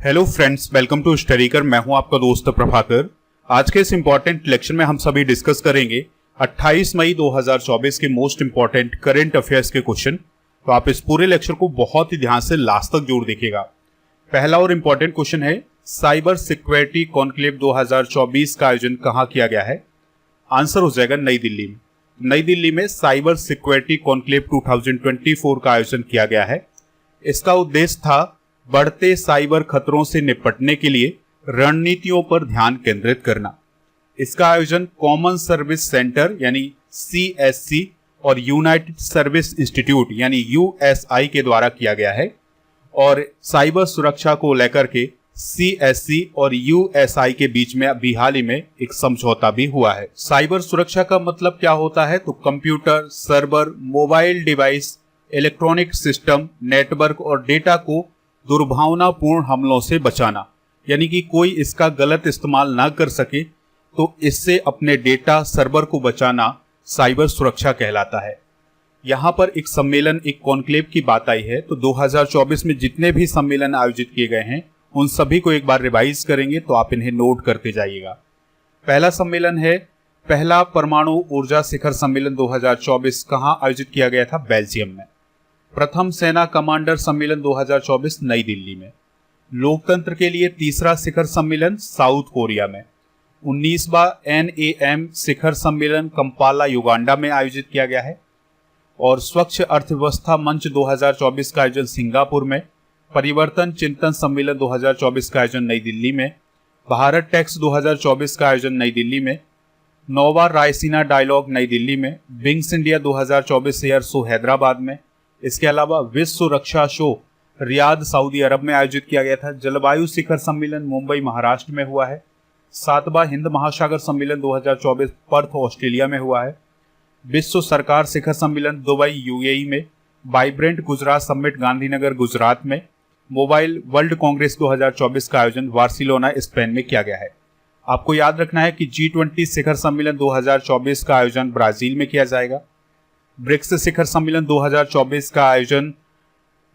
Hello friends, welcome to Studykar. मैं हूं आपका दोस्त प्रभाकर। आज के इस इंपॉर्टेंट लेक्चर में हम सभी डिस्कस करेंगे 28 मई 2024 के मोस्ट इंपॉर्टेंट करंट अफेयर्स के क्वेश्चन। तो आप इस पूरे लेक्चर को बहुत ही ध्यान से लास्ट तक जरूर देखिएगा। पहला और इंपॉर्टेंट क्वेश्चन है, साइबर सिक्योरिटी कॉन्क्लेव 2024 का आयोजन कहाँ किया गया है? आंसर हो जाएगा नई दिल्ली में। नई दिल्ली में साइबर सिक्योरिटी कॉन्क्लेव 2024 का आयोजन किया गया है। इसका उद्देश्य था बढ़ते साइबर खतरों से निपटने के लिए रणनीतियों पर ध्यान केंद्रित करना। इसका आयोजन कॉमन सर्विस सेंटर यानी CSC और यूनाइटेड सर्विस इंस्टीट्यूट यानी USI के द्वारा किया गया है। और साइबर सुरक्षा को लेकर के CSC और USI के बीच में अभी हाल ही में एक समझौता भी हुआ है। साइबर सुरक्षा का मतलब क्या होता है? तो computer, server, mobile device, electronic system, network और डेटा को दुर्भावनापूर्ण हमलों से बचाना, यानी कि कोई इसका गलत इस्तेमाल ना कर सके, तो इससे अपने डेटा सर्वर को बचाना साइबर सुरक्षा कहलाता है। यहाँ पर एक सम्मेलन, एक कॉन्क्लेव की बात आई है। तो 2024 में जितने भी सम्मेलन आयोजित किए गए हैं उन सभी को एक बार रिवाइज करेंगे, तो आप इन्हें नोट करते जाइएगा। पहला सम्मेलन है पहला परमाणु ऊर्जा शिखर सम्मेलन 2024 कहाँ आयोजित किया गया था? बेल्जियम में। प्रथम सेना कमांडर सम्मेलन 2024 नई दिल्ली में। लोकतंत्र के लिए तीसरा शिखर सम्मेलन साउथ कोरिया में। 19वां NAM शिखर सम्मेलन कंपाला युगांडा में आयोजित किया गया है। और स्वच्छ अर्थव्यवस्था मंच 2024 का आयोजन सिंगापुर में। परिवर्तन चिंतन सम्मेलन 2024 का आयोजन नई दिल्ली में। भारत टैक्स 2024 का आयोजन नई दिल्ली में। 9वां रायसीना डायलॉग नई दिल्ली में। Wings India 2024 air show Hyderabad में। इसके अलावा विश्व रक्षा शो रियाद सऊदी अरब में आयोजित किया गया था। जलवायु शिखर सम्मेलन मुंबई महाराष्ट्र में हुआ है। 7वां हिंद महासागर सम्मेलन 2024 पर्थ ऑस्ट्रेलिया में हुआ है। विश्व सरकार शिखर सम्मेलन दुबई UAE में। वाइब्रेंट गुजरात समिट गांधीनगर गुजरात में। मोबाइल वर्ल्ड कांग्रेस 2024 का आयोजन बार्सिलोना स्पेन में किया गया है। आपको याद रखना है कि G20 शिखर सम्मेलन 2024 का आयोजन ब्राजील में किया जाएगा। ब्रिक्स शिखर सम्मेलन 2024 का आयोजन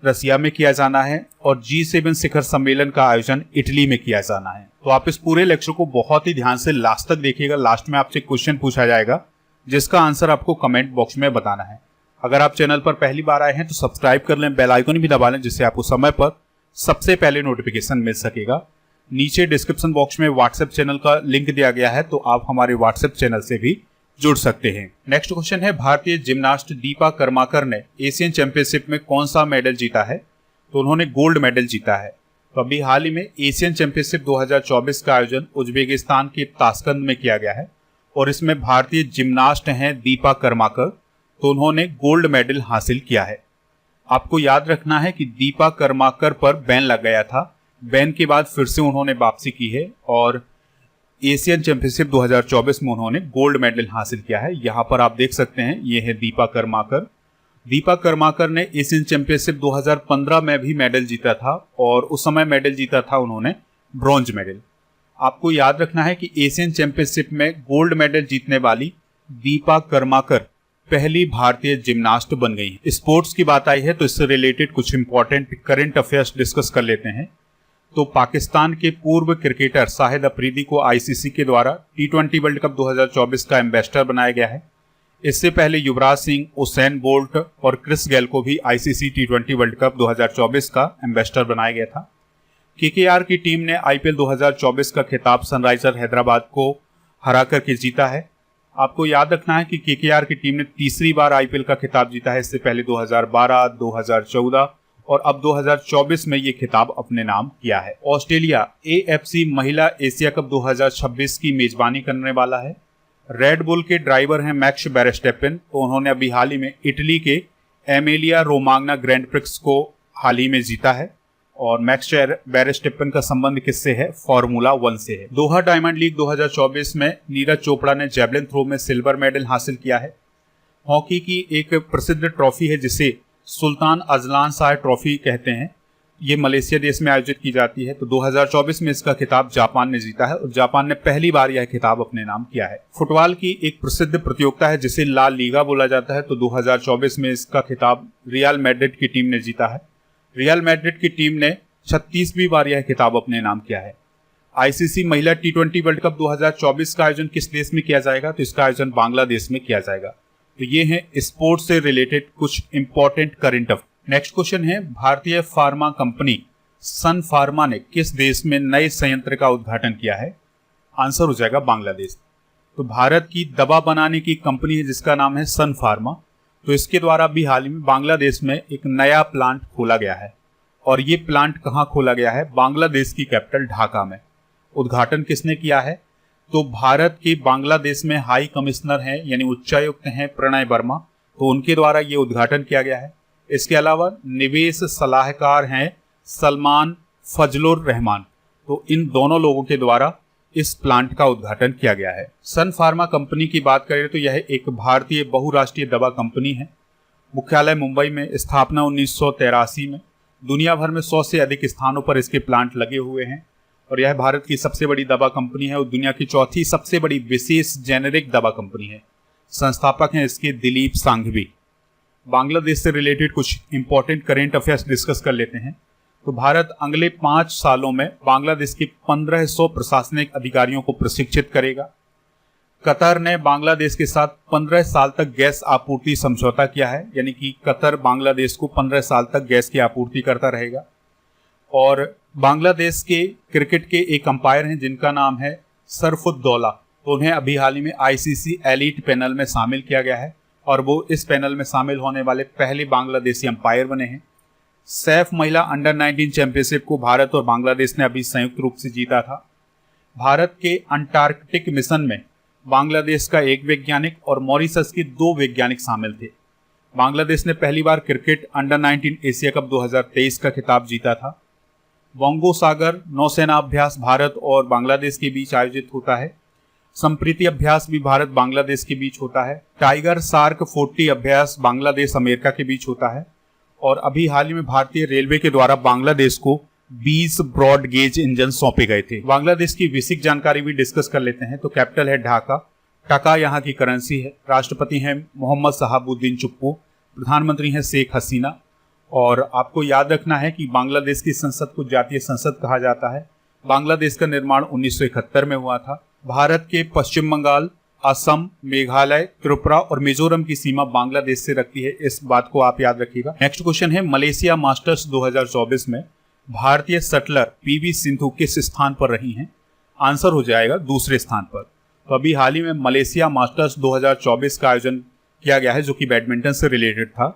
रसिया में किया जाना है। और G7 शिखर सम्मेलन का आयोजन इटली में किया जाना है। तो आप इस पूरे लेक्चर को बहुत ही ध्यान से लास्ट तक देखिएगा। लास्ट में आपसे क्वेश्चन पूछा जाएगा जिसका आंसर आपको कमेंट बॉक्स में बताना है। अगर आप चैनल पर पहली बार आए हैं तो सब्सक्राइब कर लें, बेल आइकन भी दबा लें, जिससे आपको समय पर सबसे पहले नोटिफिकेशन मिल सकेगा। नीचे डिस्क्रिप्शन बॉक्स में व्हाट्सएप चैनल का लिंक दिया गया है, तो आप हमारे व्हाट्सएप चैनल से भी जुड़ सकते हैं। नेक्स्ट क्वेश्चन है, भारतीय जिम्नास्ट दीपा कर्माकर ने एशियन चैंपियनशिप में कौन सा मेडल जीता है? तो उन्होंने गोल्ड मेडल जीता है। तो अभी हाल ही में एशियन चैंपियनशिप 2024 का आयोजन उज्बेकिस्तान के ताशकंद में किया गया है। और इसमें भारतीय जिम्नास्ट हैं दीपा कर्माकर, तो उन्होंने गोल्ड मेडल हासिल किया है। आपको याद रखना है कि दीपा कर्माकर पर बैन लग गया था। बैन के बाद फिर से उन्होंने वापसी की है और एशियन चैंपियनशिप 2024 में उन्होंने गोल्ड मेडल हासिल किया है। यहाँ पर आप देख सकते हैं, ये है दीपा कर्माकर। दीपा कर्माकर ने एशियन चैंपियनशिप 2015 में भी मेडल जीता था और उस समय मेडल जीता था उन्होंने ब्रॉन्ज मेडल। आपको याद रखना है कि एशियन चैंपियनशिप में गोल्ड मेडल जीतने वाली दीपा कर्माकर पहली भारतीय जिम्नास्ट बन गई। स्पोर्ट्स की बात आई है तो इससे रिलेटेड कुछ इंपॉर्टेंट करंट अफेयर्स डिस्कस कर लेते हैं। तो पाकिस्तान के पूर्व क्रिकेटर शाहिद अफरीदी को ICC के द्वारा T20 वर्ल्ड कप 2024 का एम्बेसडर बनाया गया है। इससे पहले युवराज सिंह, उसेन बोल्ट और क्रिस गेल को भी ICC T20 वर्ल्ड कप 2024 का एम्बेसडर बनाया गया था। KKR की टीम ने IPL 2024 का खिताब सनराइजर हैदराबाद को हरा करके जीता है। आपको याद रखना है कि KKR की टीम ने तीसरी बार IPL का खिताब जीता है। इससे पहले 2012, 2014 और अब 2024 में ये खिताब अपने नाम किया है। ऑस्ट्रेलिया AFC महिला एशिया कप 2026 की मेजबानी करने वाला है। रेड बुल के ड्राइवर हैं मैक्स वेरस्टेपेन, तो उन्होंने अभी हाल ही में इटली के एमेलिया रोमाग्ना ग्रैंड प्रिक्स को हाल ही में जीता है। और मैक्स वेरस्टेपेन का संबंध किससे है? फॉर्मूला 1 से है। दोहा डायमंड लीग 2024 में नीरज चोपड़ा ने जेवलिन थ्रो में सिल्वर मेडल हासिल किया है। हॉकी की एक प्रसिद्ध ट्रॉफी है जिसे सुल्तान अजलान शाह ट्रॉफी कहते हैं। ये मलेशिया देश में आयोजित की जाती है। तो 2024 में इसका खिताब जापान ने जीता है और जापान ने पहली बार यह खिताब अपने नाम किया है। फुटबॉल की एक प्रसिद्ध प्रतियोगिता है जिसे ला लीगा बोला जाता है। तो 2024 में इसका खिताब रियल मैड्रिड की टीम ने जीता है। रियल मैड्रिड की टीम ने 36वीं बार यह खिताब अपने नाम किया है। आईसीसी महिला टी20 वर्ल्ड कप 2024 का आयोजन किस देश में किया जाएगा? तो इसका आयोजन बांग्लादेश में किया जाएगा। तो ये है स्पोर्ट्स से रिलेटेड कुछ important current affair. Next question है, भारतीय फार्मा कंपनी सन फार्मा ने किस देश में नए संयंत्र का उद्घाटन किया है? आंसर हो जाएगा बांग्लादेश। तो भारत की दवा बनाने की कंपनी है जिसका नाम है सन फार्मा। तो इसके द्वारा अभी हाल ही में बांग्लादेश में एक नया प्लांट खोला गया है। और ये प्लांट कहाँ खोला गया है? बांग्लादेश की कैपिटल ढाका में। उद्घाटन किसने किया है? तो भारत के बांग्लादेश में हाई कमिश्नर हैं यानी उच्चायुक्त हैं प्रणय वर्मा, तो उनके द्वारा ये उद्घाटन किया गया है। इसके अलावा निवेश सलाहकार हैं सलमान फजलुर रहमान, तो इन दोनों लोगों के द्वारा इस प्लांट का उद्घाटन किया गया है। सन फार्मा कंपनी की बात करें तो यह एक भारतीय बहुराष्ट्रीय दवा कंपनी है। मुख्यालय मुंबई में, स्थापना 1983 में। दुनिया भर में 100 से अधिक स्थानों पर इसके प्लांट लगे हुए हैं और यह भारत की सबसे बड़ी दवा कंपनी है और दुनिया की चौथी सबसे बड़ी विशेष जेनेरिक दवा कंपनी है। संस्थापक हैं इसके दिलीप सांघवी। बांग्लादेश से रिलेटेड कुछ इंपॉर्टेंट करेंट अफेयर्स डिस्कस कर लेते हैं। तो भारत अगले 5 सालों में बांग्लादेश के 1500 प्रशासनिक अधिकारियों को प्रशिक्षित करेगा। कतर ने बांग्लादेश के साथ 15 साल तक गैस आपूर्ति समझौता किया है, यानी कि कतर बांग्लादेश को 15 साल तक गैस की आपूर्ति करता रहेगा। और बांग्लादेश के क्रिकेट के एक अंपायर हैं जिनका नाम है सरफुद्दौला, तो उन्हें अभी हाल ही में आईसीसी एलीट पैनल में शामिल किया गया है और वो इस पैनल में शामिल होने वाले पहले बांग्लादेशी अंपायर बने हैं। सैफ महिला अंडर 19 चैंपियनशिप को भारत और बांग्लादेश ने अभी संयुक्त रूप से जीता था। भारत के अंटार्कटिक मिशन में बांग्लादेश का एक वैज्ञानिक और मॉरिशस के 2 वैज्ञानिक शामिल थे। बांग्लादेश ने पहली बार क्रिकेट अंडर 19 एशिया कप 2023 का खिताब जीता था। वोंगो सागर नौसेना अभ्यास भारत और बांग्लादेश के बीच आयोजित होता है। संप्रीति अभ्यास भी भारत बांग्लादेश के बीच होता है। टाइगर सार्क 40 अभ्यास बांग्लादेश अमेरिका के बीच होता है। और अभी हाल ही में भारतीय रेलवे के द्वारा बांग्लादेश को 20 ब्रॉड गेज इंजन सौंपे गए थे। बांग्लादेश की बेसिक जानकारी भी डिस्कस कर लेते हैं। तो कैपिटल है ढाका, टका यहाँ की करेंसी है। राष्ट्रपति हैं मोहम्मद शहाबुद्दीन चुप्पू, प्रधानमंत्री हैं शेख हसीना। और आपको याद रखना है कि बांग्लादेश की संसद को जातीय संसद कहा जाता है। बांग्लादेश का निर्माण 1971 में हुआ था। भारत के पश्चिम बंगाल, असम, मेघालय, त्रिपुरा और मिजोरम की सीमा बांग्लादेश से रखती है, इस बात को आप याद रखिएगा। नेक्स्ट क्वेश्चन है, मलेशिया मास्टर्स 2024 में भारतीय शटलर पीवी सिंधु किस स्थान पर रही हैं? आंसर हो जाएगा दूसरे स्थान पर। तो अभी हाल ही में मलेशिया मास्टर्स 2024 का आयोजन किया गया है जो कि बैडमिंटन से रिलेटेड था।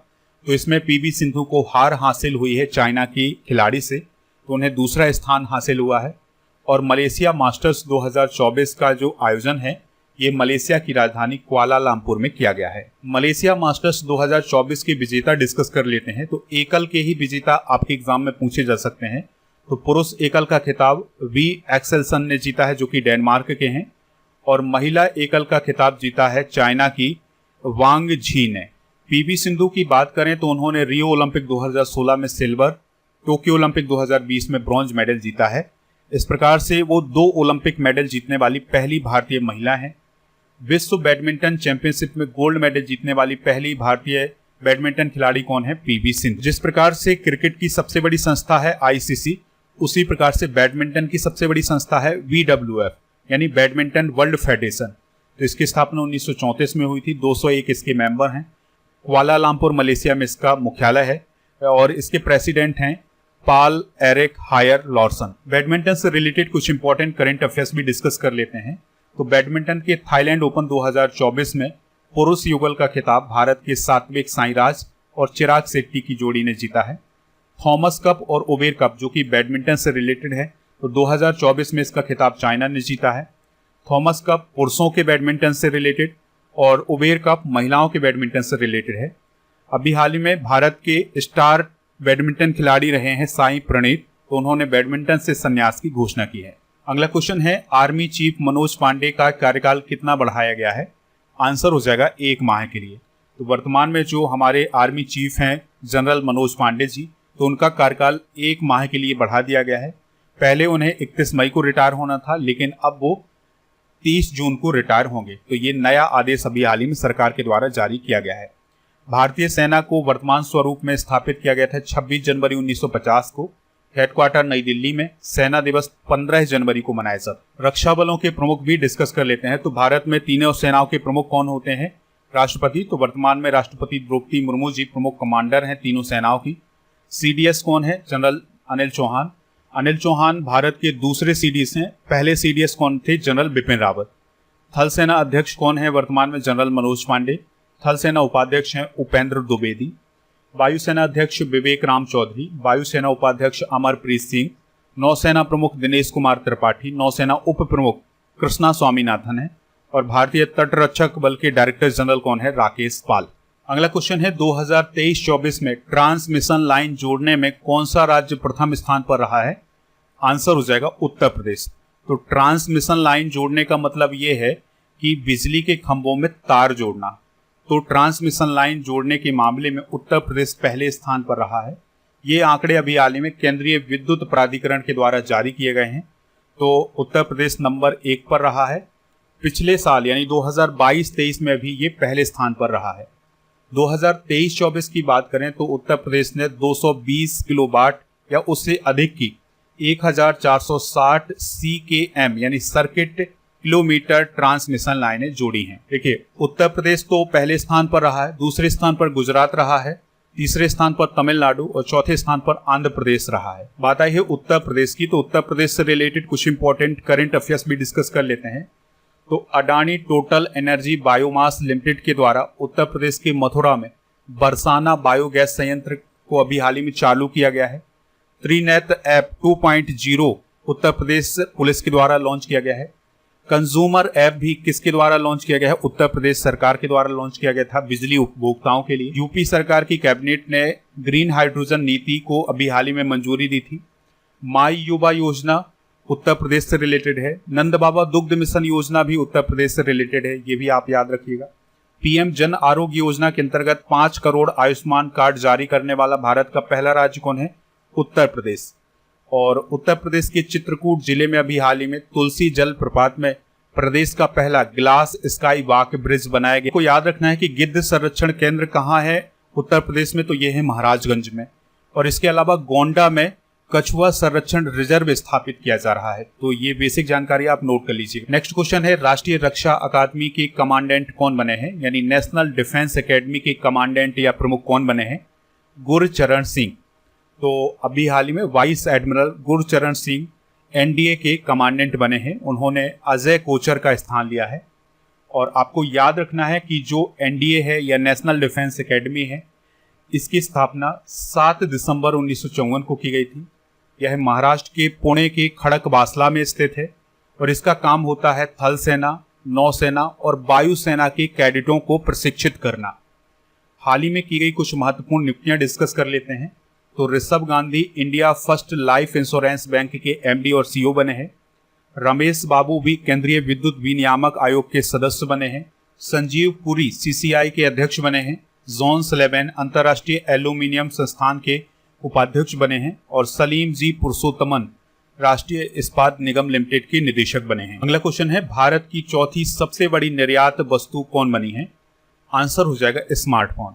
तो इसमें पीवी सिंधु को हार हासिल हुई है चाइना की खिलाड़ी से, तो उन्हें दूसरा स्थान हासिल हुआ है। और मलेशिया मास्टर्स 2024 का जो आयोजन है ये मलेशिया की राजधानी कुआलालंपुर में किया गया है। मलेशिया मास्टर्स 2024 के विजेता डिस्कस कर लेते हैं। तो एकल के ही विजेता आपके एग्जाम में पूछे जा सकते हैं। तो पुरुष एकल का खिताब वी एक्सेलसन ने जीता है जो कि डेनमार्क के हैं। और महिला एकल का खिताब जीता है चाइना की वांग झी ने। पीवी सिंधु की बात करें तो उन्होंने रियो ओलंपिक 2016 में सिल्वर, टोक्यो ओलंपिक 2020 में ब्रॉन्ज मेडल जीता है। इस प्रकार से वो 2 ओलंपिक मेडल जीतने वाली पहली भारतीय महिला हैं। विश्व बैडमिंटन चैंपियनशिप में गोल्ड मेडल जीतने वाली पहली भारतीय बैडमिंटन खिलाड़ी कौन है? पीवी सिंधु। जिस प्रकार से क्रिकेट की सबसे बड़ी संस्था है आईसीसी, उसी प्रकार से बैडमिंटन की सबसे बड़ी संस्था है बीडब्ल्यूएफ यानी बैडमिंटन वर्ल्ड फेडरेशन। तो इसकी स्थापना 1934 में हुई थी। 201 इसके मेंबर हैं। कुआलालंपुर मलेशिया में इसका मुख्यालय है और इसके प्रेसिडेंट हैं पाल एरिक हायर लॉर्सन। बैडमिंटन से रिलेटेड कुछ इंपॉर्टेंट करंट अफेयर्स भी डिस्कस कर लेते हैं। तो बैडमिंटन के थाईलैंड ओपन 2024 में पुरुष युगल का खिताब भारत के सात्विक साईराज और चिराग शेट्टी की जोड़ी ने जीता है। थॉमस कप और उबेर कप जो कि बैडमिंटन से रिलेटेड है, तो 2024 में इसका खिताब चाइना ने जीता है। थॉमस कप पुरुषों के बैडमिंटन से रिलेटेड और उबेर कप महिलाओं के बैडमिंटन से रिलेटेड है। अभी हाल ही में भारत के स्टार बैडमिंटन खिलाड़ी रहे हैं साई प्रणीत, तो उन्होंने बैडमिंटन से संन्यास की घोषणा की है। अगला क्वेश्चन है, आर्मी चीफ मनोज पांडे का कार्यकाल कितना बढ़ाया गया है? आंसर हो जाएगा 1 माह के लिए। तो वर्तमान में जो हमारे आर्मी चीफ हैं जनरल मनोज पांडे जी, तो उनका कार्यकाल 1 माह के लिए बढ़ा दिया गया है। पहले उन्हें 31 मई को रिटायर होना था, लेकिन अब वो 30 जून को रिटायर होंगे। तो ये नया आदेश अभी हाल ही में सरकार के द्वारा जारी किया गया है। भारतीय सेना को वर्तमान स्वरूप में स्थापित किया गया था 26 जनवरी 1950 को। हेडक्वार्टर नई दिल्ली में। सेना दिवस 15 जनवरी को मनाया जाता। रक्षा बलों के प्रमुख भी डिस्कस कर लेते हैं। तो भारत में तीनों सेनाओं के प्रमुख कौन होते हैं? राष्ट्रपति। तो वर्तमान में राष्ट्रपति द्रौपदी मुर्मू जी प्रमुख कमांडर हैं तीनों सेनाओं की। सीडीएस कौन है? जनरल अनिल चौहान। अनिल चौहान भारत के दूसरे सीडीएस हैं। पहले सीडीएस कौन थे? जनरल बिपिन रावत। थल सेना अध्यक्ष कौन है वर्तमान में? जनरल मनोज पांडे। थल सेना उपाध्यक्ष हैं उपेंद्र द्विवेदी। वायुसेना अध्यक्ष विवेक राम चौधरी। वायुसेना उपाध्यक्ष अमरप्रीत सिंह। नौसेना प्रमुख दिनेश कुमार त्रिपाठी। नौसेना उप प्रमुख कृष्णा स्वामीनाथन है। और भारतीय तटरक्षक बल के डायरेक्टर जनरल कौन है? राकेश पाल। अगला क्वेश्चन है 2023-24 में ट्रांसमिशन लाइन जोड़ने में कौन सा राज्य प्रथम स्थान पर रहा है? आंसर हो जाएगा उत्तर प्रदेश। तो ट्रांसमिशन लाइन जोड़ने का मतलब ये है कि बिजली के खंभों में तार जोड़ना। तो ट्रांसमिशन लाइन जोड़ने के मामले में उत्तर प्रदेश पहले स्थान पर रहा है। ये आंकड़े अभी हाल ही में केंद्रीय विद्युत प्राधिकरण के द्वारा जारी किए गए हैं। तो उत्तर प्रदेश नंबर 1 पर रहा है। पिछले साल यानी 2022-23 में भी ये पहले स्थान पर रहा है। 2023-24 की बात करें तो उत्तर प्रदेश ने 220 किलोवाट या उससे अधिक की 1460 CKM यानी सर्किट किलोमीटर ट्रांसमिशन लाइनें जोड़ी हैं। देखिए, उत्तर प्रदेश तो पहले स्थान पर रहा है, दूसरे स्थान पर गुजरात रहा है, तीसरे स्थान पर तमिलनाडु और चौथे स्थान पर आंध्र प्रदेश रहा है। बात आई है उत्तर प्रदेश की, तो उत्तर प्रदेश से रिलेटेड कुछ इंपॉर्टेंट करंट अफेयर्स भी डिस्कस कर लेते हैं। तो Adani total energy biomass limited के द्वारा उत्तर प्रदेश के मथुरा में बरसाना बायोगैस संयंत्र को अभी हाल ही में चालू किया गया है। त्रिनेत्र ऐप 2.0 उत्तर प्रदेश पुलिस के द्वारा लॉन्च किया गया है। कंज्यूमर ऐप भी किसके द्वारा लॉन्च किया गया है? उत्तर प्रदेश सरकार के द्वारा लॉन्च किया गया था बिजली उपभोक्ताओं के लिए। यूपी सरकार की कैबिनेट ने ग्रीन हाइड्रोजन नीति को अभी हाल ही में मंजूरी दी थी। माई युवा योजना उत्तर प्रदेश से रिलेटेड है। नंद बाबा दुग्ध मिशन योजना भी उत्तर प्रदेश से रिलेटेड है, ये भी आप याद रखिएगा। पीएम जन आरोग्य योजना के अंतर्गत 5 करोड़ आयुष्मान कार्ड जारी करने वाला भारत का पहला राज्य कौन है? उत्तर प्रदेश। और उत्तर प्रदेश के चित्रकूट जिले में अभी हाल ही में तुलसी जल प्रपात में प्रदेश का पहला ग्लास स्काई वॉक ब्रिज बनाया गया। को याद रखना है कि गिद्ध संरक्षण केंद्र कहाँ है उत्तर प्रदेश में? तो ये है महाराजगंज में। और इसके अलावा गोंडा में कछुआ संरक्षण रिजर्व स्थापित किया जा रहा है। तो ये बेसिक जानकारी आप नोट कर लीजिए। नेक्स्ट क्वेश्चन है राष्ट्रीय रक्षा अकादमी के कमांडेंट कौन बने हैं? यानी नेशनल डिफेंस एकेडमी के कमांडेंट या प्रमुख कौन बने हैं? गुरचरण सिंह। तो अभी हाल ही में vice admiral Gurcharan Singh NDA के कमांडेंट बने हैं। उन्होंने अजय कोचर का स्थान लिया है। और आपको याद रखना है कि जो एनडीए है या नेशनल डिफेंस एकेडमी है, इसकी स्थापना 7 दिसंबर 1954 को की गई थी। यह महाराष्ट्र के पुणे के खड़कवासला में स्थित है और इसका काम होता है थल सेना, नौसेना और वायुसेना के कैडेटों को प्रशिक्षित करना। हाल ही में की गई कुछ महत्वपूर्ण नियुक्तियां डिस्कस कर लेते हैं। तो Rishabh Gandhi India first life insurance bank के एमडी और सीईओ बने हैं। रमेश बाबू भी केंद्रीय विद्युत विनियामक आयोग के सदस्य बने हैं। संजीव पुरी सीसीआई के अध्यक्ष बने हैं। जॉन स्लेबेन अंतर्राष्ट्रीय एल्यूमिनियम संस्थान के उपाध्यक्ष बने हैं। और सलीम जी पुरुषोत्तमन राष्ट्रीय इस्पात निगम लिमिटेड के निदेशक बने हैं। अगला क्वेश्चन है भारत की चौथी सबसे बड़ी निर्यात वस्तु कौन बनी है? आंसर हो जाएगा स्मार्टफोन।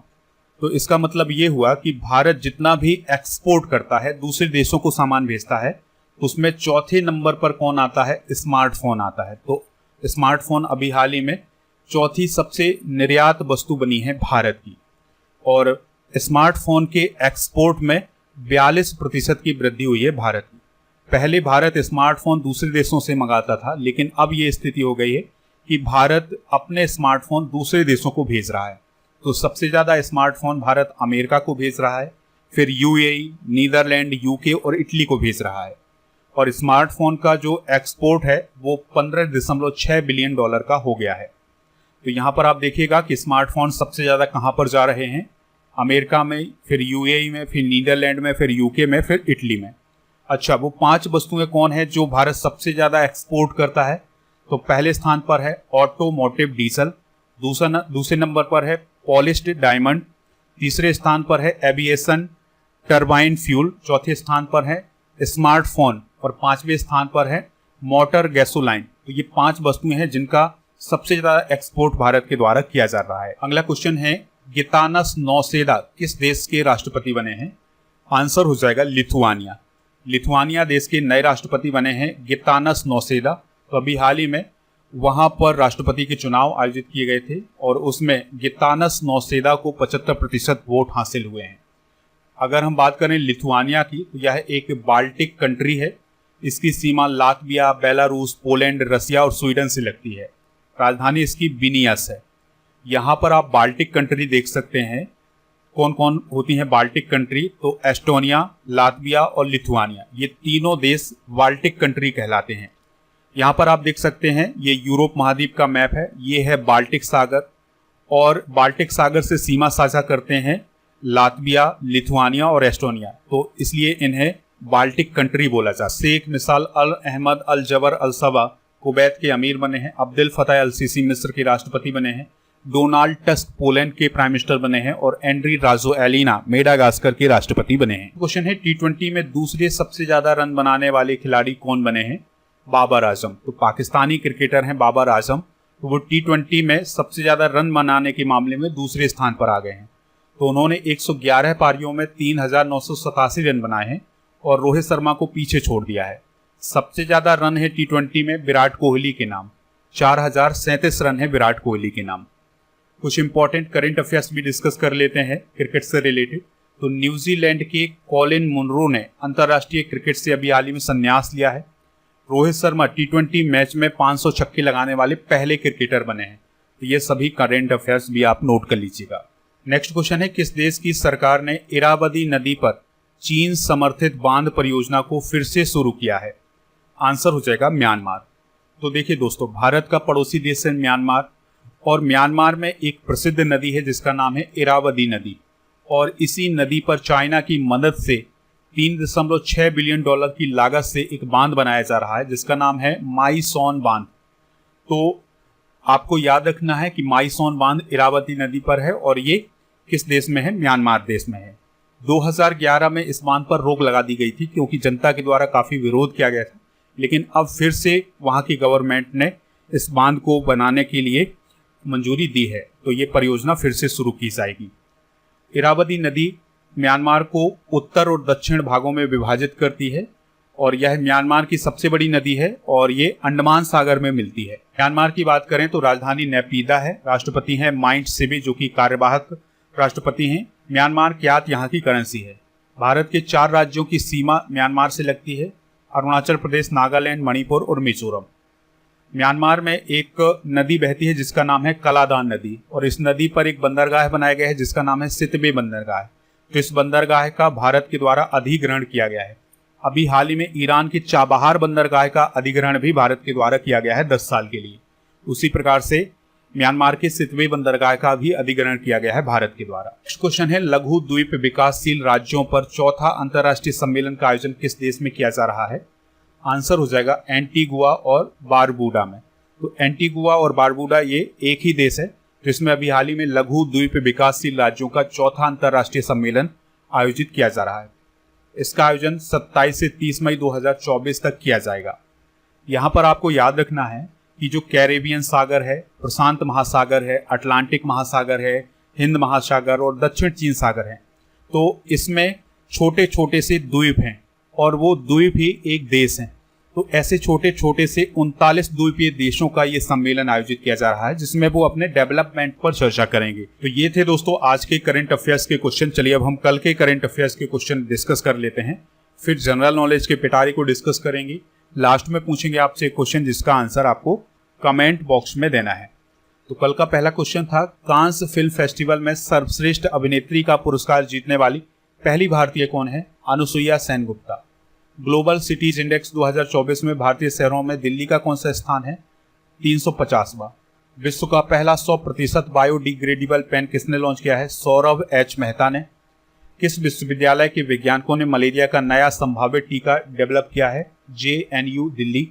तो इसका मतलब ये हुआ कि भारत जितना भी एक्सपोर्ट करता है, दूसरे देशों को सामान भेजता है, उसमें चौथे नंबर पर कौन आता है? स्मार्टफोन आता है। तो स्मार्टफोन अभी हाल ही में चौथी सबसे निर्यात वस्तु बनी है भारत की। और स्मार्टफोन के एक्सपोर्ट में 42% की वृद्धि हुई है भारत की। पहले भारत स्मार्टफोन दूसरे देशों से मंगाता था, लेकिन अब ये स्थिति हो गई है कि भारत अपने स्मार्टफोन दूसरे देशों को भेज रहा है। तो सबसे ज्यादा स्मार्टफोन भारत अमेरिका को भेज रहा है, फिर यूएई, नीदरलैंड, यूके और इटली को भेज रहा है। और स्मार्टफोन का जो एक्सपोर्ट है वो $15.6 बिलियन का हो गया है। तो यहाँ पर आप देखिएगा कि स्मार्टफोन सबसे ज्यादा कहाँ पर जा रहे हैं? अमेरिका में, फिर यूएई में, फिर नीदरलैंड में, फिर यूके में, फिर इटली में। अच्छा, वो 5 वस्तुएं कौन है जो भारत सबसे ज्यादा एक्सपोर्ट करता है? तो पहले स्थान पर है ऑटोमोटिव डीजल, दूसरे नंबर पर है पॉलिश्ड डायमंड, तीसरे स्थान पर है एविएशन टरबाइन फ्यूल, चौथे स्थान पर है स्मार्टफोन और 5वें स्थान पर है मोटर गैसोलाइन। तो ये 5 वस्तुएं हैं जिनका सबसे ज्यादा एक्सपोर्ट भारत के द्वारा किया जा रहा है। अगला क्वेश्चन है गितानस नौसेदा किस देश के राष्ट्रपति बने हैं? आंसर हो जाएगा लिथुआनिया। लिथुआनिया देश के नए राष्ट्रपति बने हैं गितानस नौसेदा। तो अभी हाल ही में वहां पर राष्ट्रपति के चुनाव आयोजित किए गए थे और उसमें गितानस नौसेदा को 75% वोट हासिल हुए हैं। अगर हम बात करें लिथुआनिया की, तो यह एक बाल्टिक कंट्री है। इसकी सीमा लातविया, बेलारूस, पोलैंड, रसिया और स्वीडन से लगती है। राजधानी इसकी विनियस है। यहाँ पर आप बाल्टिक कंट्री देख सकते हैं। कौन कौन होती हैं बाल्टिक कंट्री? तो एस्टोनिया, लातविया और लिथुआनिया, ये तीनों देश बाल्टिक कंट्री कहलाते हैं। यहाँ पर आप देख सकते हैं ये यूरोप महाद्वीप का मैप है। ये है बाल्टिक सागर और बाल्टिक सागर से सीमा साझा करते हैं लातविया, लिथुआनिया और एस्टोनिया, तो इसलिए इन्हें बाल्टिक कंट्री बोला जाता है। शेख मिसाल अल अहमद अल जबर अल सबा कुवैत के अमीर बने हैं। अब्दुल फतह अल सीसी मिस्र के राष्ट्रपति बने हैं। डोनाल्ड टस्क पोलैंड के प्राइम मिनिस्टर बने हैं और एंड्री राजोएलिना मेडागास्कर के राष्ट्रपति बने हैं। क्वेश्चन है टी20 में दूसरे सबसे ज्यादा रन बनाने वाले खिलाड़ी कौन बने हैं? बाबर आजम। तो पाकिस्तानी क्रिकेटर हैं बाबर आजम, तो वो टी20 में सबसे ज्यादा रन बनाने के मामले में दूसरे स्थान पर आ गए हैं। तो उन्होंने 111 पारियों में 3987 रन बनाए हैं और रोहित शर्मा को पीछे छोड़ दिया है। सबसे ज्यादा रन है टी20 में विराट कोहली के नाम, 4037 रन है विराट कोहली के नाम। कुछ इंपॉर्टेंट करंट अफेयर्स भी डिस्कस कर लेते हैं क्रिकेट से रिलेटेड। तो न्यूजीलैंड के कॉलिन मुनरो ने अंतर्राष्ट्रीय क्रिकेट से अभी हाल ही में संन्यास लिया है। रोहित शर्मा टी20 मैच में 500 छक्के लगाने वाले पहले क्रिकेटर बने हैं। तो ये सभी करंट अफेयर्स भी आप नोट कर लीजिएगा। नेक्स्ट क्वेश्चन है, किस देश की सरकार ने इरावदी नदी पर चीन समर्थित बांध परियोजना को फिर से शुरू किया है? आंसर हो जाएगा म्यांमार। तो देखिए दोस्तों, भारत का पड़ोसी देश है म्यांमार और म्यांमार में एक प्रसिद्ध नदी है जिसका नाम है इरावदी नदी और इसी नदी पर चाइना की मदद से 3.6 बिलियन डॉलर की लागत से एक बांध बनाया जा रहा है जिसका नाम है माईसोन बांध। तो आपको याद रखना है कि माईसोन बांध इरावदी नदी पर है और ये किस देश में है? म्यांमार देश में है। 2011 में इस बांध पर रोक लगा दी गई थी क्योंकि जनता के द्वारा काफी विरोध किया गया था, लेकिन अब फिर से वहां की गवर्नमेंट ने इस बांध को बनाने के लिए मंजूरी दी है, तो ये परियोजना फिर से शुरू की जाएगी। इरावदी नदी म्यांमार को उत्तर और दक्षिण भागों में विभाजित करती है और यह म्यांमार की सबसे बड़ी नदी है और ये अंडमान सागर में मिलती है। म्यांमार की बात करें तो राजधानी नेपीदा है। राष्ट्रपति हैं माइंट सेबी जो कि कार्यवाहक राष्ट्रपति हैं। म्यांमार क्यात यहाँ की करेंसी है। भारत के 4 राज्यों की सीमा म्यांमार से लगती है, अरुणाचल प्रदेश, नागालैंड, मणिपुर और मिजोरम। म्यांमार में एक नदी बहती है जिसका नाम है कलादान नदी और इस नदी पर एक बंदरगाह बनाया गया है जिसका नाम है सितबे बंदरगाह। तो इस बंदरगाह का भारत के द्वारा अधिग्रहण किया गया है। अभी हाल ही में ईरान की चाबहार बंदरगाह का अधिग्रहण भी भारत के द्वारा किया गया है 10 साल के लिए। उसी प्रकार से म्यांमार के सितवे बंदरगाह का भी अधिग्रहण किया गया है भारत के द्वारा। नेक्स्ट क्वेश्चन है, लघु द्वीप विकासशील राज्यों पर चौथा अंतर्राष्ट्रीय सम्मेलन का आयोजन किस देश में किया जा रहा है? आंसर हो जाएगा एंटीगुआ और बारबूडा में। तो एंटीगुआ और बारबूडा ये एक ही देश है जिसमें अभी हाल ही में लघु द्वीप विकासशील राज्यों का चौथा अंतर्राष्ट्रीय सम्मेलन आयोजित किया जा रहा है। इसका आयोजन 27 से 30 मई 2024 तक किया जाएगा। यहाँ पर आपको याद रखना है कि जो कैरेबियन सागर है, प्रशांत महासागर है, अटलांटिक महासागर है, हिंद महासागर और दक्षिण चीन सागर है, तो इसमें छोटे छोटे से द्वीप हैं और वो द्वीप ही एक देश हैं। तो ऐसे छोटे छोटे से 39 द्वीपीय देशों का ये सम्मेलन आयोजित किया जा रहा है जिसमें वो अपने डेवलपमेंट पर चर्चा करेंगे। तो ये थे दोस्तों आज के करंट अफेयर्स के क्वेश्चन। चलिए अब हम कल के करंट अफेयर्स के क्वेश्चन डिस्कस कर लेते हैं, फिर जनरल नॉलेज के पिटारे को डिस्कस करेंगे। लास्ट में पूछेंगे आपसे एक क्वेश्चन जिसका आंसर आपको कमेंट बॉक्स में देना है। तो कल का पहला क्वेश्चन था, कांस फिल्म फेस्टिवल में सर्वश्रेष्ठ अभिनेत्री का पुरस्कार जीतने वाली पहली भारतीय कौन है? Anusuiya Sen Gupta. Global cities index 2024 में भारतीय शहरों में दिल्ली का कौन सा स्थान है? 350वां। विश्व का पहला 100% बायोडिग्रेडेबल पेन किसने लॉन्च किया है? सौरभ एच मेहता ने। किस विश्वविद्यालय के वैज्ञानिकों ने मलेरिया का नया संभावित टीका डेवलप किया है? JNU दिल्ली।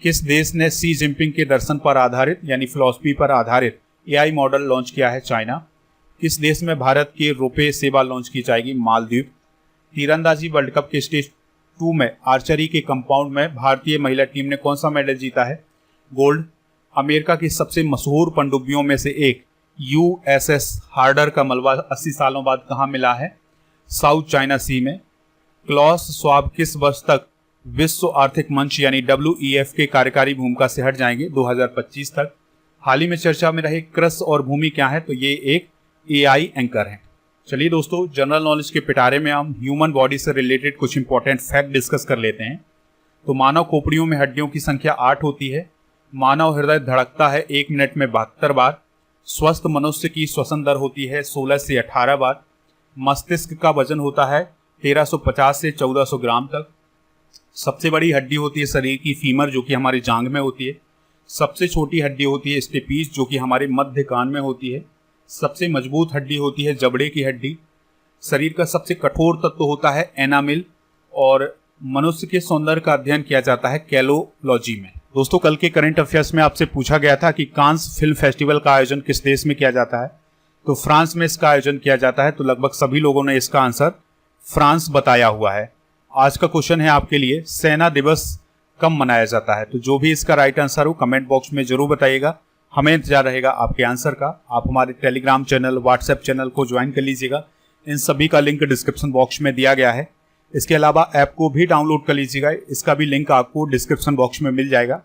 किस देश ने शी जिनपिंग के दर्शन पर आधारित यानी फिलॉसफी पर आधारित AI मॉडल लॉन्च किया है? चाइना। किस देश में भारत की रुपए सेवा लॉन्च की जाएगी? मालदीव। तीरंदाजी वर्ल्ड कप के स्टेज 2 में आर्चरी के कंपाउंड में भारतीय महिला टीम ने कौन सा मेडल जीता है? गोल्ड। अमेरिका की सबसे मशहूर पनडुब्बियों में से एक USS हार्डर का मलबा 80 सालों बाद कहाँ मिला है? साउथ चाइना सी में। क्लॉस श्वाब किस वर्ष तक विश्व आर्थिक मंच यानी WEF के कार्यकारी भूमिका से हट जाएंगे? 2025 तक। हाल ही में चर्चा में रहे क्रस और भूमि क्या है? तो ये एक AI एंकर है। चलिए दोस्तों, जनरल नॉलेज के पिटारे में हम ह्यूमन बॉडी से रिलेटेड कुछ इंपॉर्टेंट फैक्ट डिस्कस कर लेते हैं। तो मानव खोपड़ियों में हड्डियों की संख्या 8 होती है। मानव हृदय धड़कता है 1 मिनट में 72 बार। स्वस्थ मनुष्य की श्वसन दर होती है 16 से 18 बार। मस्तिष्क का वजन होता है 1350 से 1400 ग्राम तक। सबसे बड़ी हड्डी होती है शरीर की फीमर, जो कि हमारी जांघ में होती है। सबसे छोटी हड्डी होती है स्टेपीज, जो कि हमारे मध्य कान में होती है। सबसे मजबूत हड्डी होती है जबड़े की हड्डी। शरीर का सबसे कठोर तत्व होता है एनामिल। और मनुष्य के सौंदर्य का अध्ययन किया जाता है कैलोलॉजी में। दोस्तों, कल के करंट अफेयर्स में आपसे पूछा गया था कि कांस फिल्म फेस्टिवल का आयोजन किस देश में किया जाता है? तो फ्रांस में इसका आयोजन किया जाता है। तो लगभग सभी लोगों ने इसका आंसर फ्रांस बताया हुआ है। आज का क्वेश्चन है आपके लिए, सेना दिवस कब मनाया जाता है? तो जो भी इसका राइट आंसर हो कमेंट बॉक्स में जरूर बताइएगा। हमें इंतजार रहेगा आपके आंसर का। आप हमारे टेलीग्राम चैनल, व्हाट्सएप चैनल को ज्वाइन कर लीजिएगा। इन सभी का लिंक डिस्क्रिप्शन बॉक्स में दिया गया है। इसके अलावा ऐप को भी डाउनलोड कर लीजिएगा। इसका भी लिंक आपको डिस्क्रिप्शन बॉक्स में मिल जाएगा।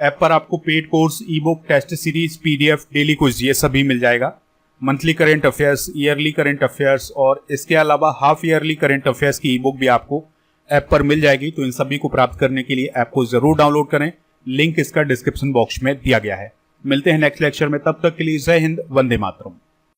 ऐप पर आपको paid course, e book, test series, PDF, daily quiz, ये सभी मिल जाएगा। Monthly current affairs, yearly current affairs और इसके अलावा हाफ ईयरली करंट अफेयर्स की ई बुक भी आपको ऐप पर मिल जाएगी। तो इन सभी को प्राप्त करने के लिए ऐप को जरूर डाउनलोड करें। लिंक इसका डिस्क्रिप्शन बॉक्स में दिया गया है। मिलते हैं नेक्स्ट लेक्चर में, तब तक के लिए जय हिंद, वंदे मातरम।